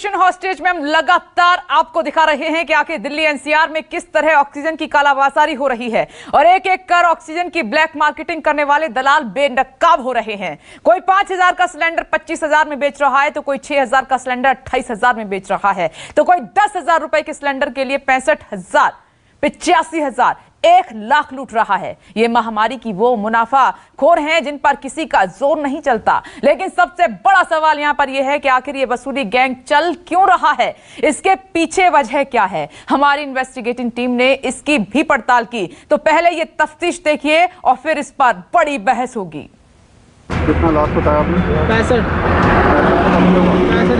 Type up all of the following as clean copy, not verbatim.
Operation hostage में हम लगातार आपको दिखा रहे हैं कि आखिर दिल्ली एनसीआर में किस तरह ऑक्सीजन की कालाबाजारी हो रही है और एक एक कर ऑक्सीजन की ब्लैक मार्केटिंग करने वाले दलाल बेनकाब हो रहे हैं। कोई 5,000 का सिलेंडर 25,000 में बेच रहा है तो कोई 6,000 का सिलेंडर 28,000 में बेच रहा है तो कोई 10,000 रुपए के सिलेंडर के लिए 65,000, 85,000, 1,00,000 लूट रहा है। ये महामारी की वो मुनाफाखोर हैं जिन पर किसी का जोर नहीं चलता। लेकिन सबसे बड़ा सवाल यहां पर यह है कि आखिर ये वसूली गैंग चल क्यों रहा है, इसके पीछे वजह क्या है। हमारी इन्वेस्टिगेटिंग टीम ने इसकी भी पड़ताल की, तो पहले ये तफ्तीश देखिए और फिर इस पर बड़ी बहस होगी। कितना लॉस बताया आपने? 65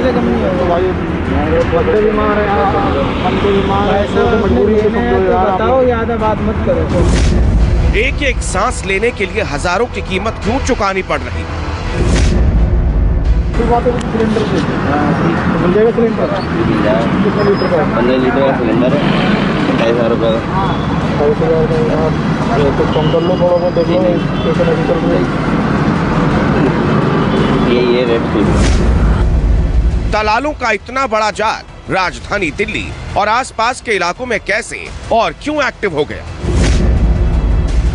से कम नहीं होगा भाई। बच्चे भी मार रहे हैं, हमको भी मार रहे हैं, मजबूरी है तो बताओ, ज्यादा बात मत करो। एक एक सांस लेने के लिए हजारों की कीमत क्यों चुकानी पड़ रही है? सिलेंडर मिल जाएगा, सिलेंडर कितना लीटर का? 15 लीटर का सिलेंडर है, 2,500 रुपये का। 2,500 तो कम कर लो, थोड़ा बहुत देख लो कैसे नहीं चल रही। ये रेट ठीक। दलालों का इतना बड़ा जाल राजधानी दिल्ली और आसपास के इलाकों में कैसे और क्यों एक्टिव हो गया?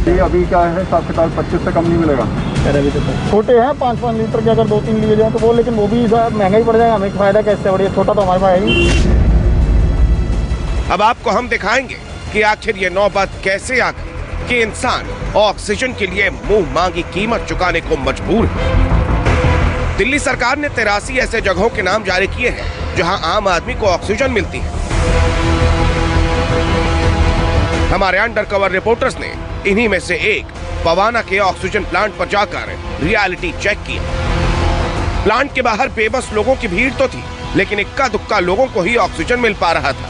ये अभी क्या है, हिसाब किताब 25 से कम नहीं मिलेगा। अभी तो छोटे हैं 5-5 लीटर के, अगर 2-3 लिए जाए तो वो, लेकिन वो भी महंगा ही पड़ जाएगा। हमें फायदा कैसे बढ़िया, छोटा तो हमारे पास है ही। अब आपको हम दिखाएंगे कि आखिर ये नौबत कैसे आ गई कि इंसान ऑक्सीजन के लिए मुंह मांगी कीमत चुकाने को मजबूर है। दिल्ली सरकार ने 83 ऐसे जगहों के नाम जारी किए हैं जहां आम आदमी को ऑक्सीजन मिलती है। हमारे अंडरकवर रिपोर्टर्स ने इन्हीं में से एक पवाना के ऑक्सीजन प्लांट पर जाकर रियलिटी चेक किया। प्लांट के बाहर बेबस लोगों की भीड़ तो थी, लेकिन इक्का दुक्का लोगों को ही ऑक्सीजन मिल पा रहा था,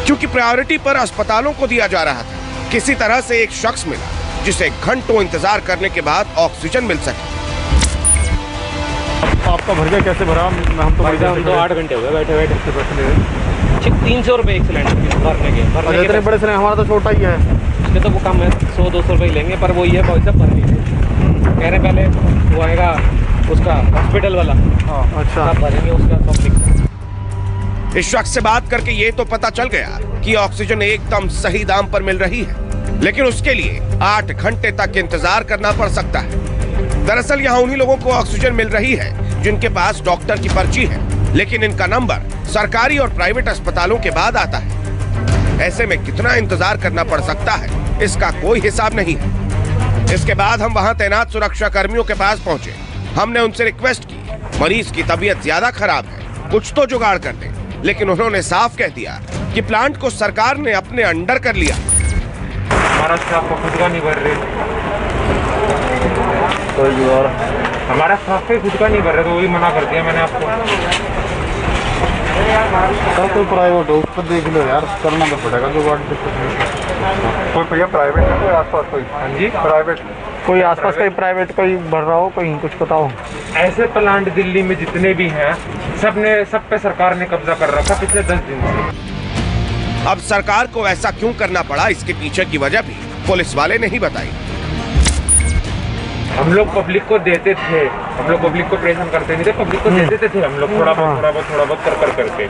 क्योंकि प्रायोरिटी पर अस्पतालों को दिया जा रहा था। किसी तरह से एक शख्स मिला जिसे घंटों इंतजार करने के बाद ऑक्सीजन मिल सके। आपका भर गया, कैसे भरा? हम तो 8 घंटे हो गए बैठे बैठे। 300 रुपए एक सिलेंडर भरने के। इतने बड़े सिलेंडर, हमारा तो छोटा ही है। इसके तो वो कम है, 100-200 रुपए लेंगे, पर वो ये पैसा भर लीजिए। कह रहे पहले वो आएगा उसका हॉस्पिटल वाला। अच्छा, आप भरेंगे उसका पब्लिक। इस शख्स से बात करके ये तो पता चल गया कि ऑक्सीजन एकदम सही दाम पर मिल रही है, लेकिन उसके लिए 8 घंटे तक इंतजार करना पड़ सकता है। दरअसल यहाँ उन्हीं लोगों को ऑक्सीजन मिल रही है जिनके पास डॉक्टर की पर्ची है, लेकिन इनका नंबर सरकारी और प्राइवेट अस्पतालों के बाद आता है। ऐसे में कितना इंतजार करना पड़ सकता है, इसका कोई हिसाब नहीं है। इसके बाद हम वहाँ तैनात सुरक्षा कर्मियों के पास पहुँचे। हमने उनसे रिक्वेस्ट की, मरीज की तबीयत ज्यादा खराब है, कुछ तो जुगाड़ कर दें, लेकिन उन्होंने साफ कह दिया कि प्लांट को सरकार ने अपने अंडर कर लिया। हमारा स्टाफ को खुद का नहीं भर रहे, कोई और हमारा स्टाफ खुद का नहीं भर रहे, तो वही मना कर दिया मैंने आपको। कोई प्राइवेट हो, उसको देख लो यार, करना तो पड़ेगा जुगाड़। कोई भैया प्राइवेट है, कोई आसपास कोई? हाँ जी, प्राइवेट कोई आसपास कहीं प्राइवेट कोई भर रहा हो, कहीं कुछ बताओ। ऐसे प्लांट दिल्ली में जितने भी हैं, सब पे सरकार ने कब्जा कर रखा पिछले 10 दिन से। अब सरकार को ऐसा क्यों करना पड़ा, इसके पीछे की वजह भी पुलिस वाले नहीं बताई। हम लोग पब्लिक को देते थे, हम लोग पब्लिक को परेशान करते नहीं थे, पब्लिक को दे देते थे हम लोग, थोड़ा बहुत कर करके।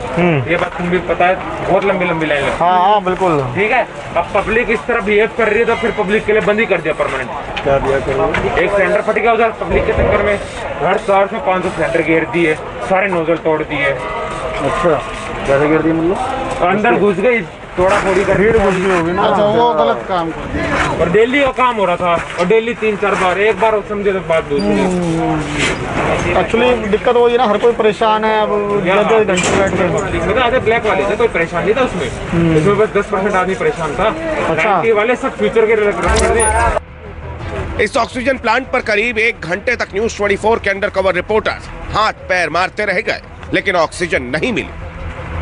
ये बात तुम भी पता है, बहुत लंबी लंबी लाइन लगती है। हाँ बिल्कुल ठीक है। अब पब्लिक इस तरह बिहेव कर रही है तो फिर पब्लिक के लिए बंद ही कर दिया परमानेंट। क्या दिया करो? एक सिलेंडर फट गया उधर पब्लिक के चक्कर में, हर 400-500 सिलेंडर घेर दिए, सारे नोजल तोड़ दिए। अच्छा, कैसे गिर दी? मतलब अंदर घुस गई, तोड़ा फोड़ी कर भीड़ घुस गई होगी ना। अच्छा, वो गलत काम कर दिया। और डेली वो काम हो रहा था, और डेली 3-4 बार, एक बार समझे तो बात दूसरी। एक्चुअली दिक्कत वही है ना, हर कोई परेशान है। अब घंटे बैठ में आधे ब्लैक वाले थे, कोई परेशान नहीं था उसमें। इसमें बस 10% आदमी परेशान था। अच्छा, वाले सब फ्यूचर के रख। इस ऑक्सीजन प्लांट पर करीब 1 घंटे तक न्यूज़ 24 के अंडरकवर रिपोर्टर्स हाथ पैर मारते रह गए, लेकिन ऑक्सीजन नहीं मिली।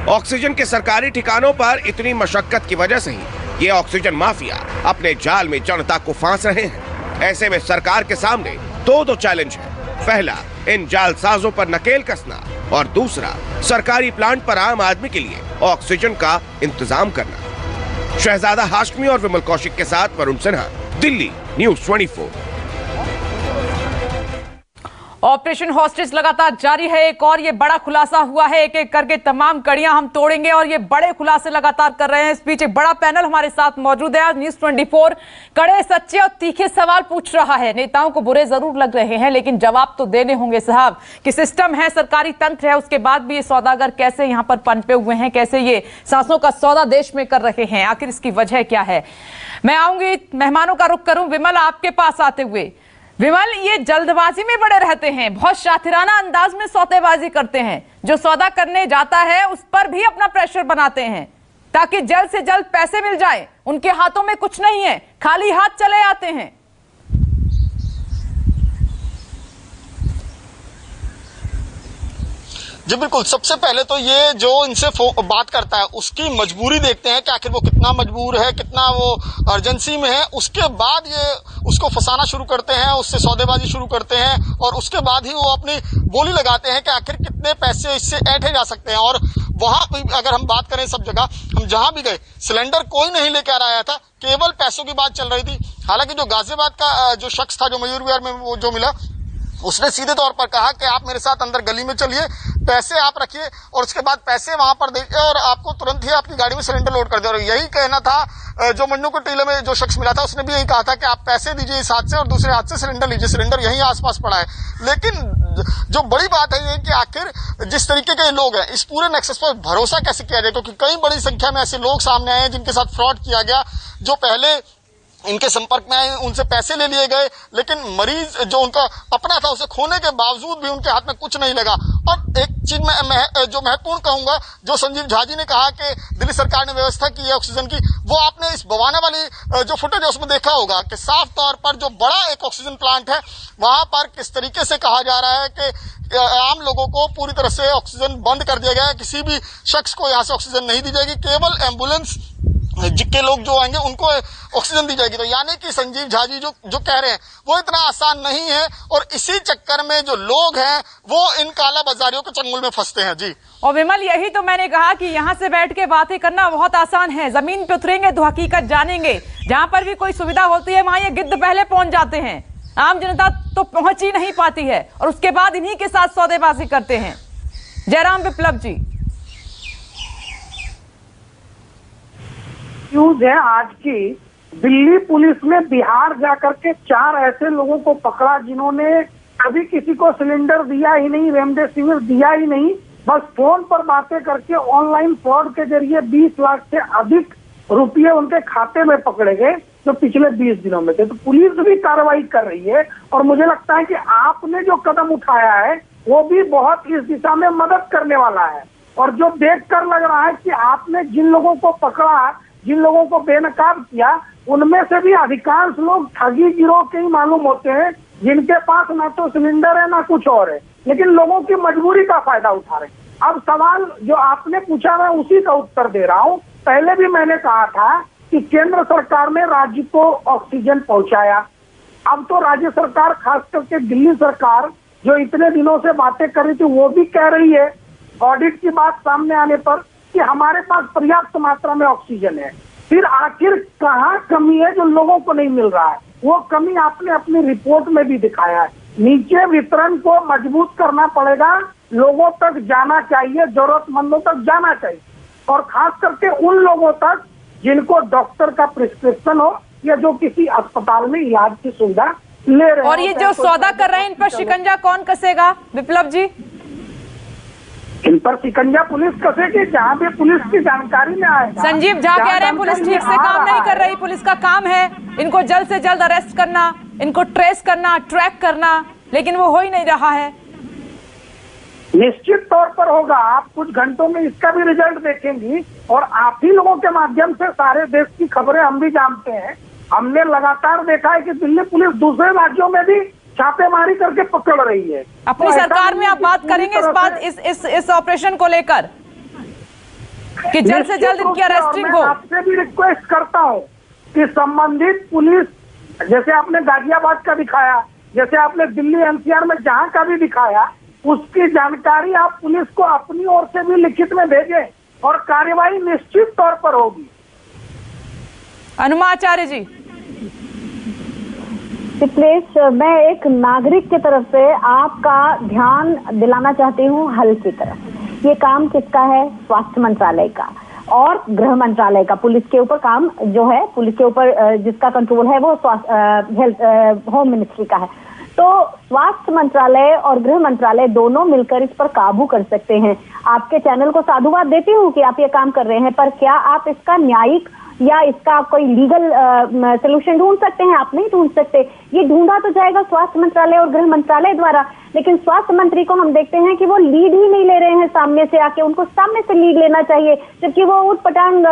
ऑक्सीजन के सरकारी ठिकानों पर इतनी मशक्कत की वजह से ही ये ऑक्सीजन माफिया अपने जाल में जनता को फांस रहे हैं। ऐसे में सरकार के सामने दो चैलेंज है। पहला, इन जालसाजों पर नकेल कसना, और दूसरा, सरकारी प्लांट पर आम आदमी के लिए ऑक्सीजन का इंतजाम करना। शहजादा हाशमी और विमल कौशिक के साथ Varun Sinha, Delhi news 24। Operation hostage लगातार जारी है। एक और ये बड़ा खुलासा हुआ है। एक एक करके तमाम कड़ियां हम तोड़ेंगे और ये बड़े खुलासे लगातार कर रहे हैं। इस बीच एक बड़ा पैनल हमारे साथ मौजूद है। आज न्यूज़ 24 कड़े, सच्चे और तीखे सवाल पूछ रहा है। नेताओं को बुरे जरूर लग रहे हैं, लेकिन जवाब तो देने होंगे साहब। कि सिस्टम है, सरकारी तंत्र है, उसके बाद भी ये सौदागर कैसे यहां पर पनपे हुए हैं, कैसे ये सांसों का सौदा देश में कर रहे हैं, आखिर इसकी वजह क्या है। मैं आऊंगी, मेहमानों का रुख करूं। विमल, आपके पास आते हुए, विमल, ये जल्दबाजी में बड़े रहते हैं, बहुत शातिराना अंदाज में सौदेबाजी करते हैं। जो सौदा करने जाता है उस पर भी अपना प्रेशर बनाते हैं ताकि जल्द से जल्द पैसे मिल जाए। उनके हाथों में कुछ नहीं है, खाली हाथ चले आते हैं। जी बिल्कुल, सबसे पहले तो ये जो इनसे बात करता है उसकी मजबूरी देखते हैं कि आखिर वो कितना मजबूर है, कितना वो अर्जेंसी में है। उसके बाद ये उसको फंसाना शुरू करते हैं, उससे सौदेबाजी शुरू करते हैं और उसके बाद ही वो अपनी बोली लगाते हैं कि आखिर कितने पैसे इससे ऐंठे जा सकते हैं। और वहां भी अगर हम बात करें, सब जगह हम जहां भी गए, सिलेंडर कोई नहीं लेकर आया था, केवल पैसों की बात चल रही थी। हालांकि जो गाजियाबाद का जो शख्स था, जो मयूर विहार में वो जो मिला, उसने सीधे तौर पर कहा कि आप मेरे साथ अंदर गली में चलिए, पैसे आप रखिए और उसके बाद पैसे वहां पर देखिए और आपको तुरंत ही आपकी गाड़ी में सिलेंडर लोड कर दे। और यही कहना था जो मन्नू को टीले में जो शख्स मिला था, उसने भी यही कहा था कि आप पैसे दीजिए इस हाथ से और दूसरे हाथ से सिलेंडर लीजिए, सिलेंडर यहीं आसपास पड़ा है। लेकिन जो बड़ी बात है ये कि आखिर जिस तरीके के लोग हैं, इस पूरे नेक्सस पर भरोसा कैसे किया जाए, क्योंकि कई बड़ी संख्या में ऐसे लोग सामने आए हैं जिनके साथ फ्रॉड किया गया, जो पहले इनके संपर्क में आए, उनसे पैसे ले लिए गए, लेकिन मरीज जो उनका अपना था उसे खोने के बावजूद भी उनके हाथ में कुछ नहीं लगा। और एक चीज मैं जो महत्वपूर्ण कहूंगा, जो संजीव झा जी ने कहा कि दिल्ली सरकार ने व्यवस्था की है ऑक्सीजन की, वो आपने इस बवाना वाली जो फुटेज है उसमें देखा होगा कि साफ तौर पर जो बड़ा एक ऑक्सीजन प्लांट है वहां पर किस तरीके से कहा जा रहा है कि आम लोगों को पूरी तरह से ऑक्सीजन बंद कर दिया गया है। किसी भी शख्स को यहाँ से ऑक्सीजन नहीं दी जाएगी, केवल एम्बुलेंस के लोग जो आएंगे उनको ऑक्सीजन दी जाएगी। तो यानी कि संजीव झा जी जो कह रहे हैं वो इतना आसान नहीं है और इसी चक्कर में जो लोग हैं वो इन काला बाजारियों के चंगुल में फंसते हैं। जी, और विमल, यही तो मैंने कहा कि यहाँ से बैठ के बातें करना बहुत आसान है, जमीन पे उतरेंगे तो हकीकत जानेंगे। जहां पर भी कोई सुविधा होती है वहां ये गिद्ध पहले पहुंच जाते हैं, आम जनता तो पहुंच ही नहीं पाती है और उसके बाद इन्हीं के साथ सौदेबाजी करते हैं। जयराम विप्लव जी, न्यूज है आज की, दिल्ली पुलिस ने बिहार जाकर के 4 ऐसे लोगों को पकड़ा जिन्होंने कभी किसी को सिलेंडर दिया ही नहीं, रेमडेसिविर दिया ही नहीं, बस फोन पर बातें करके ऑनलाइन फ्रॉड के जरिए 20 लाख से अधिक रुपये उनके खाते में पकड़े गए जो पिछले 20 दिनों में थे। तो पुलिस भी कार्रवाई कर रही है और मुझे लगता है कि आपने जो कदम उठाया है वो भी बहुत इस दिशा में मदद करने वाला है। और जो देखकर लग रहा है कि आपने जिन लोगों को पकड़ा, जिन लोगों को बेनकाब किया, उनमें से भी अधिकांश लोग ठगी गिरोह के ही मालूम होते हैं, जिनके पास ना तो सिलेंडर है ना कुछ और है, लेकिन लोगों की मजबूरी का फायदा उठा रहे हैं। अब सवाल जो आपने पूछा मैं उसी का उत्तर दे रहा हूँ। पहले भी मैंने कहा था कि केंद्र सरकार ने राज्य को ऑक्सीजन पहुंचाया। अब तो राज्य सरकार, खास करके दिल्ली सरकार जो इतने दिनों से बातें कर रही थी, वो भी कह रही है ऑडिट की बात सामने आने पर कि हमारे पास पर्याप्त मात्रा में ऑक्सीजन है। फिर आखिर कहाँ कमी है जो लोगों को नहीं मिल रहा है? वो कमी आपने अपनी रिपोर्ट में भी दिखाया है। नीचे वितरण को मजबूत करना पड़ेगा, लोगों तक जाना चाहिए, जरूरतमंदों तक जाना चाहिए और खास करके उन लोगों तक जिनको डॉक्टर का प्रिस्क्रिप्शन हो या जो किसी अस्पताल में इलाज की सुविधा ले रहे हैं। और ये जो सौदा कर रहे हैं इन पर शिकंजा कौन कसेगा विप्लव जी? इन पर शिकंजा पुलिस कसेगी जहाँ भी पुलिस की जानकारी में आएगा। संजीव झा कह रहे हैं पुलिस ठीक से काम नहीं कर रही। पुलिस का काम है इनको जल्द से जल्द अरेस्ट करना, इनको ट्रेस करना, ट्रैक करना, लेकिन वो हो ही नहीं रहा है। निश्चित तौर पर होगा, आप कुछ घंटों में इसका भी रिजल्ट देखेंगी और आप ही लोगों के माध्यम से सारे देश की खबरें हम भी जानते हैं। हमने लगातार देखा है कि दिल्ली पुलिस दूसरे राज्यों में भी छापेमारी करके पकड़ रही है। अपनी सरकार में आप बात करेंगे इस ऑपरेशन को लेकर कि जल्द से जल्द इनकी अरेस्टिंग हो? आपसे भी रिक्वेस्ट करता हूं कि संबंधित पुलिस, जैसे आपने गाजियाबाद का दिखाया, जैसे आपने दिल्ली एनसीआर में जहां का भी दिखाया, उसकी जानकारी आप पुलिस को अपनी ओर से भी लिखित में भेजें और कार्रवाई निश्चित तौर पर होगी। अनुमा आचार्य जी, चित्रेश, मैं एक नागरिक की तरफ से आपका ध्यान दिलाना चाहती हूँ हल की तरफ। ये काम किसका है? स्वास्थ्य मंत्रालय का और गृह मंत्रालय का। पुलिस के ऊपर काम जो है, पुलिस के ऊपर जिसका कंट्रोल है वो हेल्थ होम मिनिस्ट्री का है। तो स्वास्थ्य मंत्रालय और गृह मंत्रालय दोनों मिलकर इस पर काबू कर सकते हैं। आपके चैनल को साधुवाद देती हूँ कि आप ये काम कर रहे हैं, पर क्या आप इसका न्यायिक या इसका कोई लीगल सोल्यूशन ढूंढ सकते हैं? आप नहीं ढूंढ सकते। ये ढूंढा तो जाएगा स्वास्थ्य मंत्रालय और गृह मंत्रालय द्वारा, लेकिन स्वास्थ्य मंत्री को हम देखते हैं कि वो लीड ही नहीं ले रहे हैं सामने से आके। उनको सामने से लीड लेना चाहिए, जबकि वो उटपटांग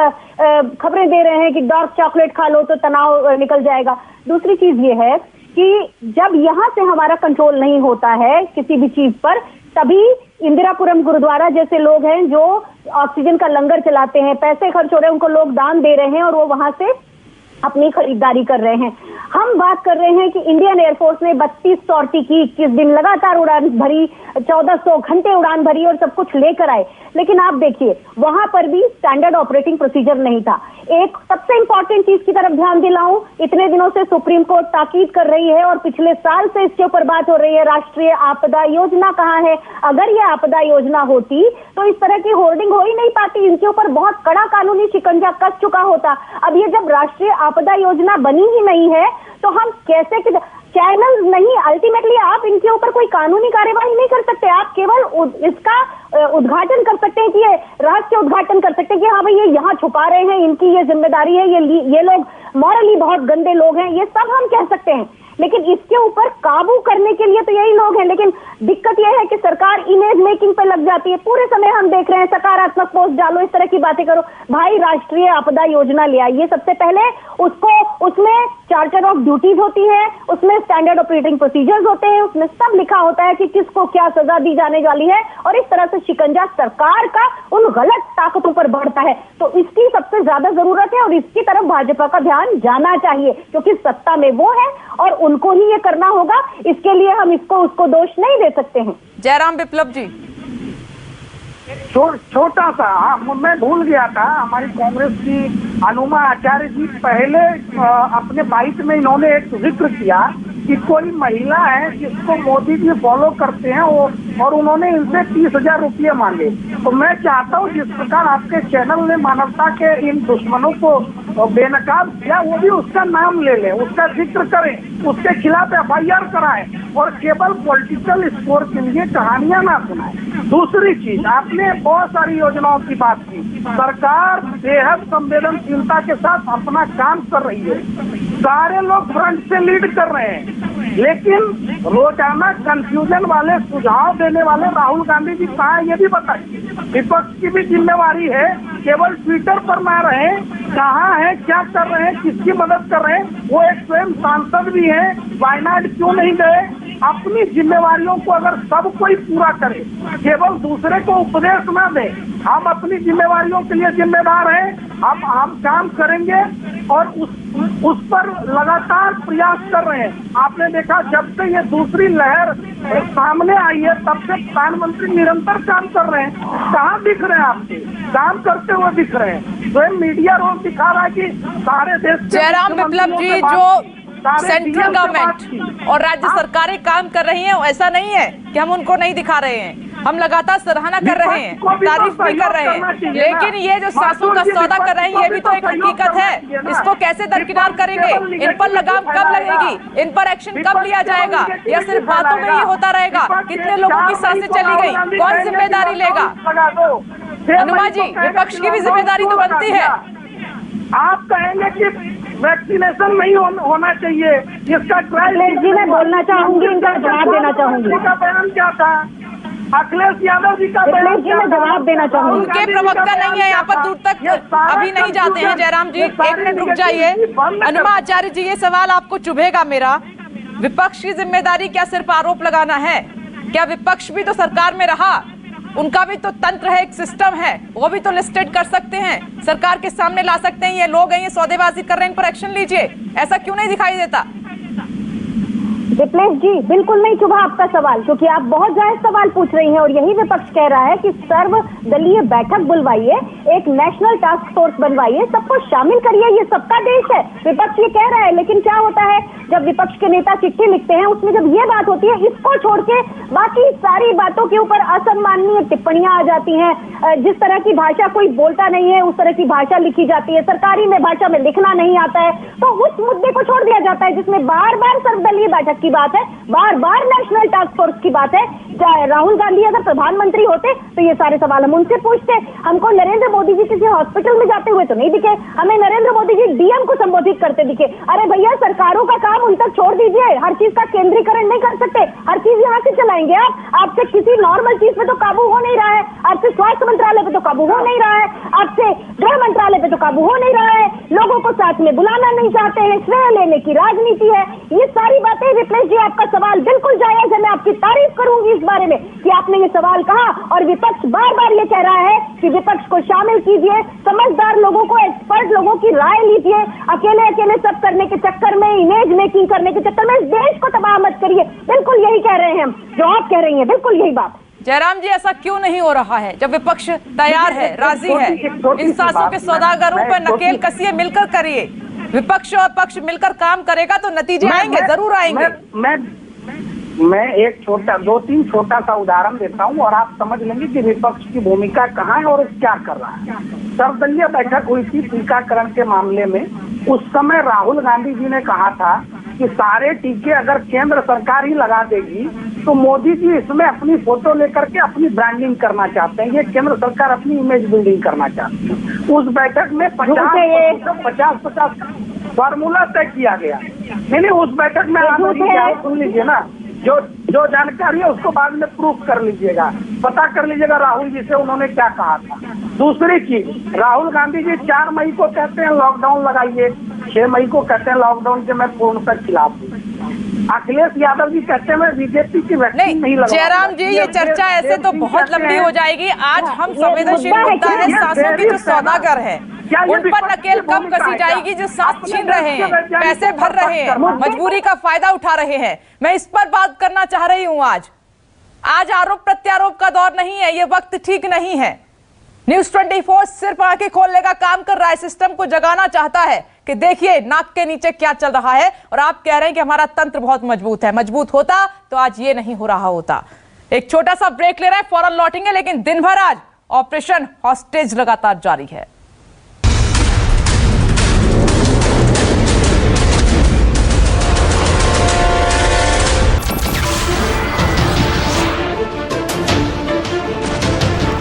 खबरें दे रहे हैं कि डार्क चॉकलेट खा लो तो तनाव निकल जाएगा। दूसरी चीज ये है कि जब यहाँ से हमारा कंट्रोल नहीं होता है किसी भी चीज पर, तभी इंदिरापुरम गुरुद्वारा जैसे लोग हैं जो ऑक्सीजन का लंगर चलाते हैं, पैसे खर्च हो रहे हैं, उनको लोग दान दे रहे हैं और वो वहां से अपनी खरीदारी कर रहे हैं। हम बात कर रहे हैं कि इंडियन एयरफोर्स ने 32 सॉर्टी की, 21 दिन लगातार उड़ान भरी, 1400 घंटे उड़ान भरी और सब कुछ लेकर आए। लेकिन आप देखिए वहां पर भी स्टैंडर्ड ऑपरेटिंग प्रोसीजर नहीं था। एक सबसे इंपॉर्टेंट चीज की तरफ ध्यान दिलाऊं, इतने दिनों से सुप्रीम कोर्ट ताकीद कर रही है और पिछले साल से इसके ऊपर बात हो रही है, राष्ट्रीय आपदा योजना कहाँ है? अगर ये आपदा योजना होती तो इस तरह की होर्डिंग हो ही नहीं पाती, इनके ऊपर बहुत कड़ा कानूनी शिकंजा कस चुका होता। अब ये जब राष्ट्रीय आपदा योजना बनी ही नहीं है तो हम कैसे, चैनल नहीं, अल्टीमेटली आप इनके ऊपर कोई कानूनी कार्यवाही नहीं कर सकते। आप केवल इसका उद्घाटन कर सकते हैं कि ये रहस्य उद्घाटन कर सकते हैं कि हाँ भाई ये यहाँ छुपा रहे हैं, इनकी ये जिम्मेदारी है, ये लोग मॉरली बहुत गंदे लोग हैं, ये सब हम कह सकते हैं। लेकिन इसके ऊपर काबू करने के लिए तो यही लोग हैं। लेकिन दिक्कत यह है कि सरकार इमेज मेकिंग पे लग जाती है। पूरे समय हम देख रहे हैं सकारात्मक पोस्ट डालो, इस तरह की बातें करो। भाई राष्ट्रीय आपदा योजना ले आइए, सबसे पहले उसमें चार्टर ऑफ ड्यूटीज होती है, उसमें स्टैंडर्ड ऑपरेटिंग प्रोसीजर्स होते हैं, उसमें सब लिखा होता है कि किसको क्या सजा दी जाने वाली है, और इस तरह से शिकंजा सरकार का उन गलत ताकतों पर बढ़ता है। तो इसकी सबसे ज्यादा जरूरत है और इसकी तरफ भाजपा का ध्यान जाना चाहिए, क्योंकि सत्ता में वो है और उनको ही ये करना होगा। इसके लिए हम उसको दोष नहीं दे सकते हैं। जयराम विप्लव जी, छोटा सा मैं भूल गया था, हमारी कांग्रेस की अनुमा आचार्य जी पहले अपने बाइट में इन्होंने एक जिक्र किया कि कोई महिला है जिसको मोदी जी फॉलो करते हैं और उन्होंने इनसे 30,000 रुपये मांगे। तो मैं चाहता हूँ जिस प्रकार आपके चैनल ने मानवता के इन दुश्मनों को बेनकाब किया, वो भी उसका नाम ले लें, उसका जिक्र करें, उसके खिलाफ FIR कराएं और केवल पॉलिटिकल स्कोर के लिए कहानियां ना सुनाएं। दूसरी चीज, आपने बहुत सारी योजनाओं की बात की। सरकार बेहद संवेदनशीलता के साथ अपना काम कर रही है, सारे लोग फ्रंट से लीड कर रहे हैं, लेकिन रोजाना कंफ्यूजन वाले सुझाव देने वाले राहुल गांधी जी कहाँ है ये भी बताइए। विपक्ष की भी जिम्मेवारी है, केवल ट्विटर पर ना रहे, कहाँ है, क्या कर रहे हैं, किसकी मदद कर रहे हैं। वो एक स्वयं सांसद भी है, वायनाड क्यों नहीं गए? अपनी जिम्मेवारियों को अगर सब कोई पूरा करे, केवल दूसरे को उपदेश ना दे, हम अपनी जिम्मेवारियों के लिए जिम्मेदार हैं, हम काम करेंगे और उस पर लगातार प्रयास कर रहे हैं। आपने देखा जब से ये दूसरी लहर सामने आई है तब से प्रधानमंत्री निरंतर काम कर रहे हैं। कहाँ दिख रहे हैं आपके काम करते हुए दिख रहे हैं? स्वयं मीडिया रोल दिखा रहा है कि सारे देश। जयराम विप्लव जी, जो सेंट्रल गवर्नमेंट और राज्य सरकारें काम कर रही हैं, ऐसा नहीं है कि हम उनको नहीं दिखा रहे हैं। हम लगातार सराहना कर रहे हैं, तारीफ भी कर रहे हैं, लेकिन ये जो सांसों का सौदा कर रहे हैं ये भी तो एक हकीकत है। इसको कैसे दरकिनार करेंगे? इन पर लगाम कब लगेगी? इन पर एक्शन कब लिया जाएगा? या सिर्फ बातों में ही होता रहेगा? कितने लोगों की सांसें चली गई? कौन जिम्मेदारी लेगा? अनुमा जी, विपक्ष की भी जिम्मेदारी तो बनती है। आप कहेंगे कि वैक्सीनेशन नहीं होना चाहिए, इसका ट्रायल जी मैं बोलना चाहूंगी, इनका जवाब देना चाहूंगी। का बयान क्या था? अखिलेश यादव जी का बयान क्या था? जवाब देना चाहूंगी। उनके प्रवक्ता नहीं है यहाँ पर, दूर तक अभी नहीं जाते हैं। जयराम जी, 1 मिनट रुक जाइए। अनुमा आचार्य जी, ये सवाल आपको चुभेगा मेरा। विपक्ष की जिम्मेदारी क्या सिर्फ आरोप लगाना है? क्या विपक्ष भी तो सरकार में रहा? उनका भी तो तंत्र है, एक सिस्टम है, वो भी तो लिस्टेड कर सकते हैं, सरकार के सामने ला सकते हैं। ये लोग हैं, ये सौदेबाजी कर रहे हैं, इन पर एक्शन लीजिए। ऐसा क्यों नहीं दिखाई देता? विप्लेश जी, बिल्कुल नहीं चुभा आपका सवाल, क्योंकि आप बहुत जायज सवाल पूछ रही हैं और यही विपक्ष कह रहा है कि सर्वदलीय बैठक बुलवाइए, एक नेशनल टास्क फोर्स बनवाइए, सबको शामिल करिए, ये सबका देश है। विपक्ष ये कह रहा है, लेकिन क्या होता है जब विपक्ष के नेता चिट्ठी लिखते हैं, उसमें जब ये बात होती है, इसको छोड़ के बाकी सारी बातों के ऊपर असम्माननीय टिप्पणियां आ जाती हैं। जिस तरह की भाषा कोई बोलता नहीं है उस तरह की भाषा लिखी जाती है, सरकारी में भाषा में लिखना नहीं आता है, तो उस मुद्दे को छोड़ दिया जाता है जिसमें बार बार सर्वदलीय बैठक की बात है, बार बार नेशनल टास्क फोर्स की बात है। राहुल गांधी अगर प्रधानमंत्री होते तो ये सारे सवाल हम उनसे पूछते। हमको नरेंद्र मोदी जी किसी हॉस्पिटल में जाते हुए तो नहीं दिखे, हमें नरेंद्र मोदी जी डीएम को संबोधित करते दिखे। अरे भैया, सरकारों का काम उन तक छोड़ दीजिए, हर चीज का केंद्रीकरण नहीं कर सकते, हर चीज यहाँ से चलाएंगे आप। आपसे किसी नॉर्मल चीज पे तो काबू हो नहीं रहा है, आपसे स्वास्थ्य मंत्रालय पे तो काबू हो नहीं रहा है, आपसे गृह मंत्रालय पे तो काबू हो नहीं रहा है, लोगों को साथ में बुलाना नहीं चाहते हैं, श्रेय लेने की राजनीति है। ये सारी बातें विप्लेश जी, आपका सवाल बिल्कुल जायज है, मैं आपकी तारीफ करूंगी इस बारे में कि आपने ये सवाल कहा। और विपक्ष बार बार ये कह रहा है कि विपक्ष को शामिल कीजिए, समझदार लोगों को, एक्सपर्ट लोगों की राय लीजिए, अकेले अकेले सब करने के चक्कर में, इमेज मेकिंग करने के चक्कर में इस देश को तबाह मत करिए। बिल्कुल यही कह रहे हैं हम, जो आप कह रही हैं, बिल्कुल यही बात। जयराम जी, ऐसा क्यों नहीं हो रहा है जब विपक्ष तैयार है, राजी है? इंसासों के सौदागरों पर नकेल कसिए, मिलकर करिए। विपक्ष और पक्ष मिलकर काम करेगा तो नतीजे आएंगे, जरूर आएंगे। मैं एक छोटा, 2-3 छोटा सा उदाहरण देता हूं और आप समझ लेंगे कि विपक्ष की भूमिका कहाँ है और क्या कर रहा है। सर्वदलीय बैठक हुई थी टीकाकरण के मामले में। उस समय राहुल गांधी जी ने कहा था कि सारे टीके अगर केंद्र सरकार ही लगा देगी तो मोदी जी इसमें अपनी फोटो लेकर के अपनी ब्रांडिंग करना चाहते हैं, ये केंद्र सरकार अपनी इमेज बिल्डिंग करना चाहती है। उस बैठक में 50-50 फार्मूला तय किया गया। नहीं, उस बैठक में आप सुन लीजिए ना, जो जानकारी है उसको बाद में प्रूफ कर लीजिएगा, पता कर लीजिएगा राहुल जी से उन्होंने क्या कहा था। दूसरी चीज, राहुल गांधी जी 4 मई को कहते हैं लॉकडाउन लगाइए, 6 मई को कहते हैं लॉकडाउन के मैं पूर्णतः खिलाफ हूँ। अखिलेश यादव जी कहते हैं मैं बीजेपी की वैक्सीन नहीं लगा। जयराम जी, ये चर्चा ऐसे तो बहुत लंबी हो जाएगी। आज हम संवेदनशील मुद्दा है सांसों के जो सौदागर है, उन पर नकेल कब कसी जाएगी जो सांस छीन रहे हैं, पैसे भर रहे हैं, मजबूरी का फायदा उठा रहे हैं। मैं इस पर बात करना चाह रही हूं। आज आरोप प्रत्यारोप का दौर नहीं है, ये वक्त ठीक नहीं है। न्यूज़ 24 सिर्फ आंखें खोलने का काम कर रहा है, सिस्टम को जगाना चाहता है कि देखिए नाक के नीचे क्या चल रहा है। और आप कह रहे हैं कि हमारा तंत्र बहुत मजबूत है, मजबूत होता तो आज ये नहीं हो रहा होता। एक छोटा सा ब्रेक ले रहे हैं, फौरन लौटेंगे, लेकिन दिन भर आज ऑपरेशन हॉस्टेज लगातार जारी है।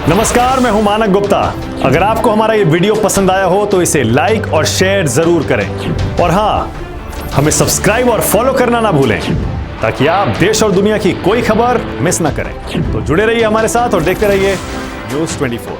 नमस्कार, मैं हूं मानक गुप्ता। अगर आपको हमारा ये वीडियो पसंद आया हो तो इसे लाइक और शेयर जरूर करें, और हां, हमें सब्सक्राइब और फॉलो करना ना भूलें ताकि आप देश और दुनिया की कोई खबर मिस ना करें। तो जुड़े रहिए हमारे साथ और देखते रहिए न्यूज़ 24।